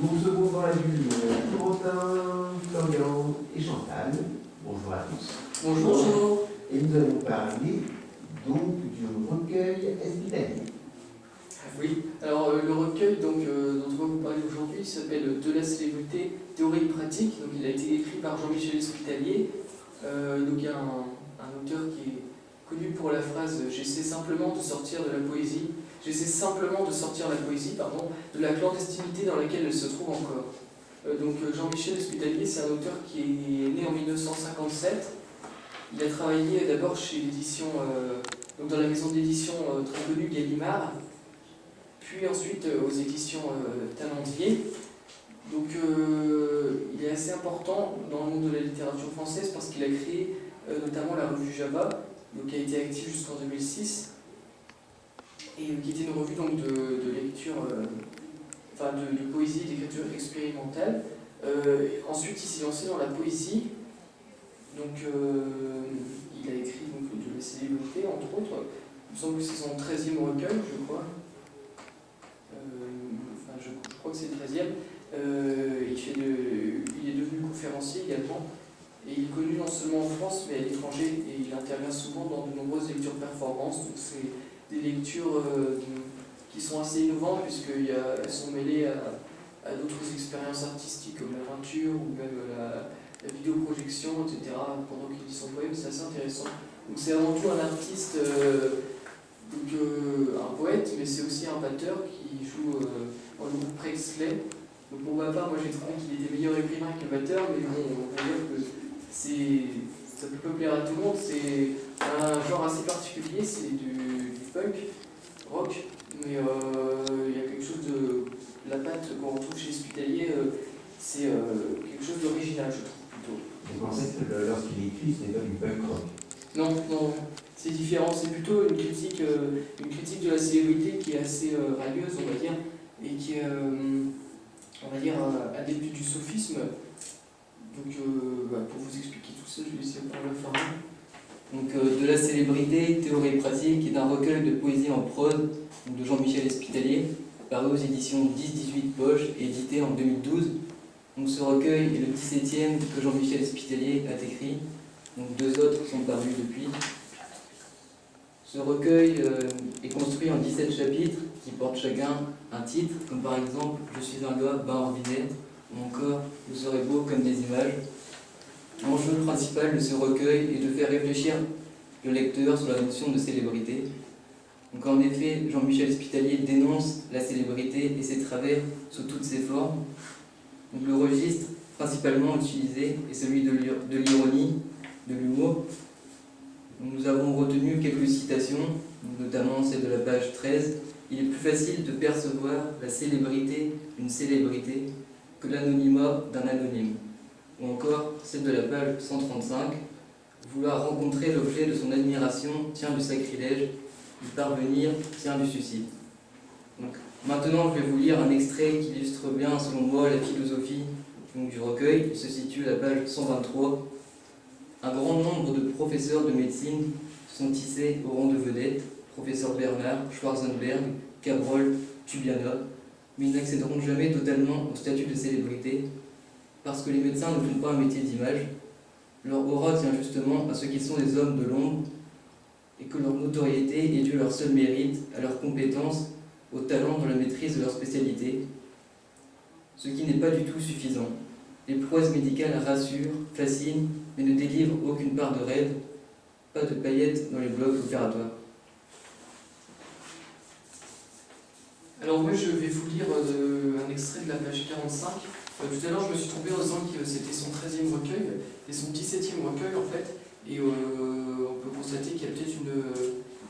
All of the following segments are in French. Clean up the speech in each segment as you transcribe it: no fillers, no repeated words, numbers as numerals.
Nous recevons dans la ville Corentin, Florian et Chantal. Bonjour à tous. Bonjour. Et nous allons parler donc du recueil hospitalier. Oui, alors le recueil dont on va vous parler aujourd'hui s'appelle De la célébrité, théorie et pratique. Donc, il a été écrit par Jean-Michel Hospitalier. Donc il y a un auteur qui est connu pour la phrase « J'essaie simplement de sortir de la poésie ». J'essaie simplement de sortir la poésie, de la clandestinité dans laquelle elle se trouve encore. Donc Jean-Michel Hospitalier, c'est un auteur qui est né en 1957. Il a travaillé d'abord chez l'édition, donc dans la maison d'édition très connue Gallimard, puis ensuite aux éditions Talendier. Donc il est assez important dans le monde de la littérature française parce qu'il a créé notamment la revue Java, donc, qui a été active jusqu'en 2006, et qui était une revue donc, de lecture, de poésie et d'écriture expérimentale. Ensuite il s'est lancé dans la poésie, donc il a écrit donc, de la célébrité entre autres. Il me semble que c'est son 13e recueil, je crois. Je crois que c'est le 13e. Il est devenu conférencier également, et il est connu non seulement en France mais à l'étranger, et il intervient souvent dans de nombreuses lectures performances. Donc c'est des lectures qui sont assez innovantes puisqu'elles sont mêlées à d'autres expériences artistiques comme la peinture ou même la vidéoprojection, etc. pendant qu'il lit son poème. C'est assez intéressant. Donc c'est avant tout un artiste, un poète, mais c'est aussi un batteur qui joue dans le groupe Prexley. Donc pour ma part, moi j'ai trouvé qu'il était meilleur écrivain que batteur, mais bon, on va dire que ça peut plaire à tout le monde. C'est un genre assez particulier, c'est du punk rock, mais il y a quelque chose de la patte qu'on retrouve chez Hospitalier, c'est quelque chose d'original, je trouve plutôt. Vous pensez que lorsqu'il écrit, ce n'est pas du punk rock? Non, c'est différent, c'est plutôt une critique de la célébrité qui est assez radieuse, on va dire, et qui est, on va dire, adepte du sophisme. Donc, pour vous expliquer tout ça, je vais essayer de prendre le format. Donc, De la célébrité, théorie et pratique, est un recueil de poésie en prose de Jean-Michel Hospitalier, paru aux éditions 10-18 Poche et édité en 2012. Donc, ce recueil est le 17e que Jean-Michel Hospitalier a écrit. Donc, 2 autres sont parus depuis. Ce recueil est construit en 17 chapitres qui portent chacun un titre, comme par exemple « Je suis un gars ben ordinaire » ou encore « Vous serez beau comme des images ». L'enjeu principal de ce recueil est de faire réfléchir le lecteur sur la notion de célébrité. Donc en effet, Jean-Michel Hospitalier dénonce la célébrité et ses travers sous toutes ses formes. Donc le registre principalement utilisé est celui de l'ironie, de l'humour. Nous avons retenu quelques citations, notamment celle de la page 13. Il est plus facile de percevoir la célébrité d'une célébrité que l'anonymat d'un anonyme. Ou encore celle de la page 135. Vouloir rencontrer l'objet de son admiration tient du sacrilège, y parvenir tient du suicide. Donc, maintenant, je vais vous lire un extrait qui illustre bien, selon moi, la philosophie du recueil. Il se situe à la page 123. Un grand nombre de professeurs de médecine sont tissés au rang de vedettes, professeur Bernard, Schwarzenberg, Cabrol, Tubiana, mais ils n'accéderont jamais totalement au statut de célébrité, parce que les médecins ne font pas un métier d'image. Leur aura tient justement à ce qu'ils sont des hommes de l'ombre, et que leur notoriété est due à leur seul mérite, à leurs compétences, au talent dans la maîtrise de leur spécialité, ce qui n'est pas du tout suffisant. Les prouesses médicales rassurent, fascinent, mais ne délivrent aucune part de rêve, pas de paillettes dans les blocs opératoires. Alors moi je vais vous lire un extrait de la page 45. Tout à l'heure je me suis trompé en disant que c'était son 13e recueil, et son 17e recueil en fait, et on peut constater qu'il y a peut-être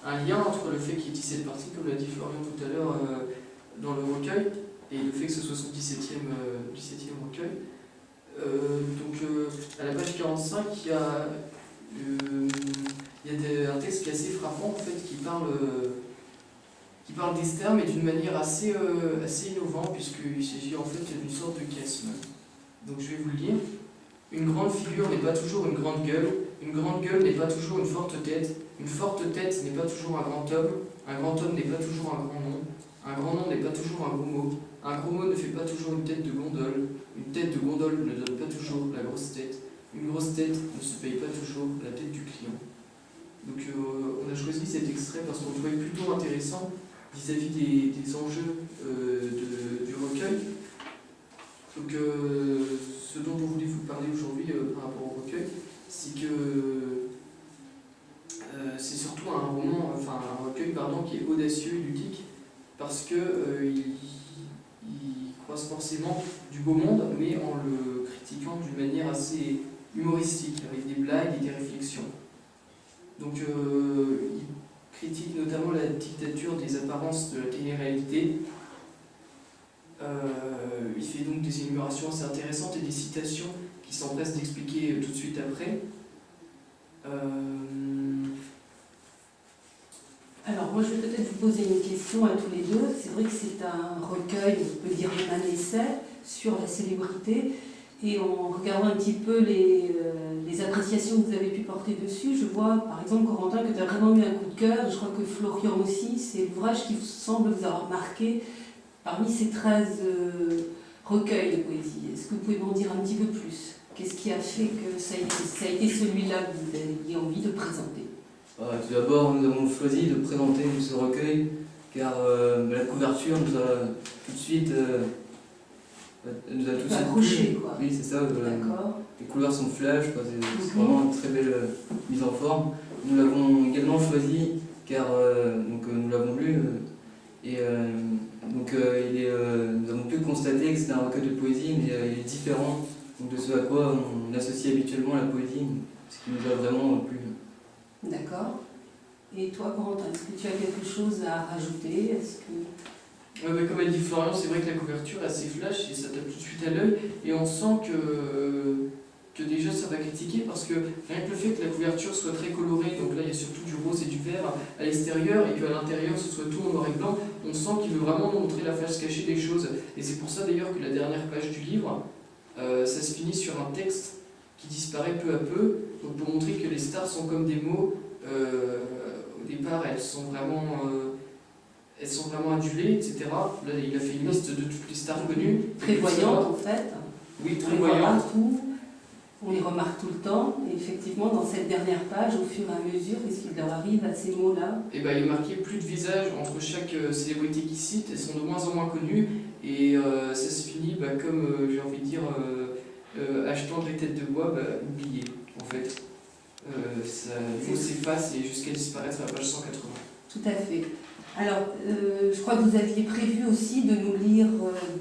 un lien entre le fait qu'il y ait 17 parties, comme l'a dit Florian tout à l'heure, dans le recueil, et le fait que ce soit son 17e recueil. À la page 45, il y a un texte qui est assez frappant en fait, qui parle d'Esther, mais d'une manière assez innovante, puisqu'il s'agit en fait d'une sorte de chiasme. Donc je vais vous le lire. Une grande figure n'est pas toujours une grande gueule n'est pas toujours une forte tête n'est pas toujours un grand homme n'est pas toujours un grand nom n'est pas toujours un beau mot, Un gros mot ne fait pas toujours une tête de gondole. Une tête de gondole ne donne pas toujours la grosse tête. Une grosse tête ne se paye pas toujours la tête du client. Donc on a choisi cet extrait parce qu'on le trouvait plutôt intéressant vis-à-vis des enjeux du recueil. Donc ce dont je voulais vous parler aujourd'hui par rapport au recueil, c'est que c'est surtout un roman, enfin un recueil pardon, qui est audacieux et ludique parce que il croise forcément du beau monde, mais en le critiquant d'une manière assez humoristique, avec des blagues et des réflexions. Donc il critique notamment la dictature des apparences de la télé-réalité. Il fait donc des énumérations assez intéressantes et des citations qui s'empressent d'expliquer tout de suite après. Alors moi je vais peut-être vous poser une question à tous les deux. C'est vrai que c'est un recueil, on peut dire même un essai, sur la célébrité. Et en regardant un petit peu les appréciations que vous avez pu porter dessus, je vois par exemple, Corentin, que tu as vraiment eu un coup de cœur. Je crois que Florian aussi, c'est l'ouvrage qui vous semble vous avoir marqué parmi ces 13 recueils de poésie. Est-ce que vous pouvez m'en dire un petit peu plus? Qu'est-ce qui a fait que ça a été celui-là que vous aviez envie de présenter? Tout d'abord, nous avons choisi de présenter ce recueil car la couverture nous a tout de suite accroché, quoi. Oui, c'est ça. D'accord. Les couleurs sont flash, c'est vraiment une très belle mise en forme. Nous l'avons également choisi car nous l'avons lu et nous avons pu constater que c'est un recueil de poésie, mais il est différent donc, de ce à quoi on associe habituellement la poésie, ce qui nous a vraiment plu. D'accord. Et toi, Corentin, est-ce que tu as quelque chose à rajouter? Comme a dit Florian, c'est vrai que la couverture est assez flash et ça tape tout de suite à l'œil. Et on sent que déjà ça va critiquer parce que rien que le fait que la couverture soit très colorée, donc là il y a surtout du rose et du vert à l'extérieur et qu'à l'intérieur ce soit tout en noir et blanc, on sent qu'il veut vraiment nous montrer la face cachée des choses. Et c'est pour ça d'ailleurs que la dernière page du livre, ça se finit sur un texte qui disparaît peu à peu, donc pour montrer que les stars sont comme des mots. Au départ, elles sont vraiment adulées, etc. Là, il a fait une liste de toutes les stars connues. Prévoyantes, en fait. Oui, très voyantes. On les remarque tout le temps. Et effectivement, dans cette dernière page, au fur et à mesure, qu'est-ce qu'il leur arrive à ces mots-là? Il est marqué plus de visages entre chaque célébrité qu'il cite. Elles sont de moins en moins connues. Et ça se finit comme, j'ai envie de dire, achetant des têtes de bois, oubliées, en fait. Les mots s'effacent et jusqu'à disparaître à la page 180. Tout à fait. Alors, je crois que vous aviez prévu aussi de nous lire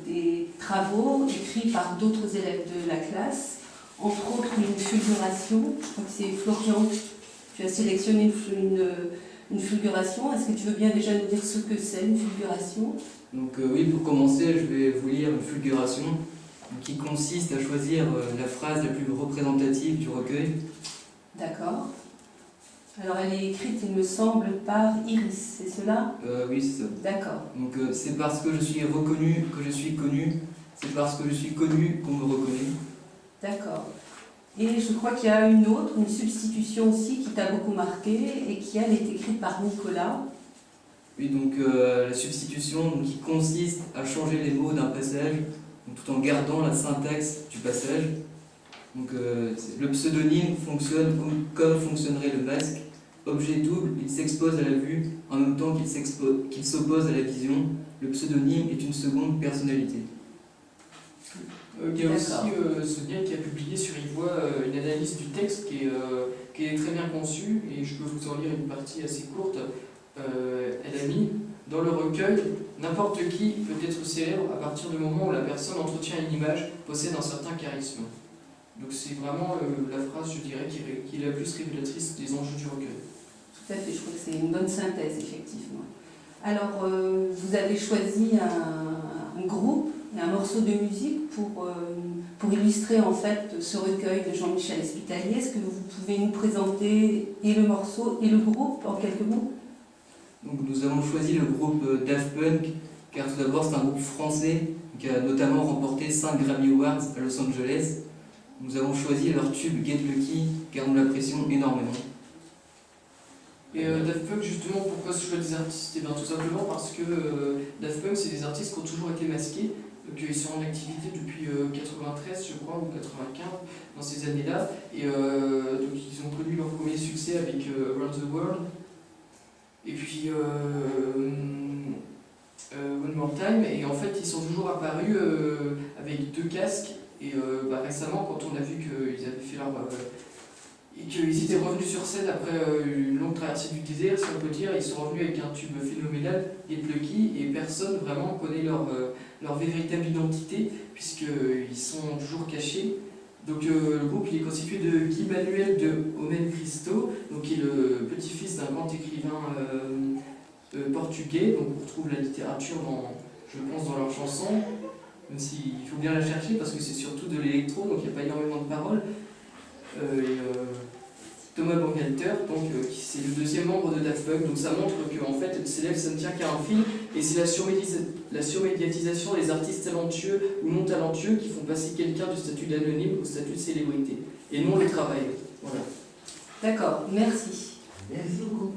des travaux écrits par d'autres élèves de la classe, entre autres une fulguration. Je crois que c'est Florian, tu as sélectionné une fulguration. Est-ce que tu veux bien déjà nous dire ce que c'est une fulguration? Donc oui, pour commencer, je vais vous lire une fulguration qui consiste à choisir la phrase la plus représentative du recueil. D'accord. Alors elle est écrite, il me semble, par Iris, c'est cela? Oui, c'est ça. D'accord. Donc c'est parce que je suis reconnu que je suis connu, c'est parce que je suis connu qu'on me reconnaît. D'accord. Et je crois qu'il y a une autre, une substitution aussi qui t'a beaucoup marqué et qui, elle, est écrite par Nicolas. Oui, donc la substitution qui consiste à changer les mots d'un passage donc, tout en gardant la syntaxe du passage. Donc le pseudonyme fonctionne comme fonctionnerait le masque. Objet double, il s'expose à la vue en même temps qu'il s'oppose à la vision. Le pseudonyme est une seconde personnalité. Il y a aussi Sonia qui a publié sur Ivoix une analyse du texte qui est très bien conçue et je peux vous en lire une partie assez courte. Elle a mis dans le recueil, n'importe qui peut être célèbre à partir du moment où la personne entretient une image, possède un certain charisme. Donc c'est vraiment la phrase, je dirais, qui est la plus révélatrice des enjeux du recueil. Tout à fait, je crois que c'est une bonne synthèse, effectivement. Alors, vous avez choisi un groupe et un morceau de musique pour illustrer en fait ce recueil de Jean-Michel Espitalier. Est-ce que vous pouvez nous présenter et le morceau et le groupe en quelques mots? Donc, nous avons choisi le groupe Daft Punk, car tout d'abord c'est un groupe français qui a notamment remporté 5 Grammy Awards à Los Angeles. Nous avons choisi leur tube Get Lucky, car nous l'apprécions énormément. Et Daft Punk, justement, pourquoi je choisis des artistes? Eh bien, tout simplement parce que Daft Punk, c'est des artistes qui ont toujours été masqués. Donc, ils sont en activité depuis 93, je crois, ou 95, dans ces années-là. Et donc, ils ont connu leur premier succès avec Around the World. Et puis, One More Time. Et en fait, ils sont toujours apparus avec 2 casques. Et récemment, quand on a vu qu'ils avaient fait leur... et qu'ils étaient revenus sur scène après une longue traversée du désert, si on peut dire, ils sont revenus avec un tube phénoménal, Get Lucky, et personne vraiment connaît leur véritable identité, puisqu'ils sont toujours cachés. Donc le groupe il est constitué de Guy Manuel de Homem Cristo, donc, qui est le petit-fils d'un grand écrivain portugais, donc on retrouve la littérature, je pense, dans leurs chansons, même s'il faut bien la chercher parce que c'est surtout de l'électro, donc il n'y a pas énormément de paroles. Thomas Bangalter, donc c'est le 2e membre de Daft Punk, donc ça montre que en fait Célèbre ça ne tient qu'à un fil, et c'est la surmédiatisation des artistes talentueux ou non talentueux qui font passer quelqu'un du statut d'anonyme au statut de célébrité, et non le travail. Voilà. D'accord, merci. Merci beaucoup.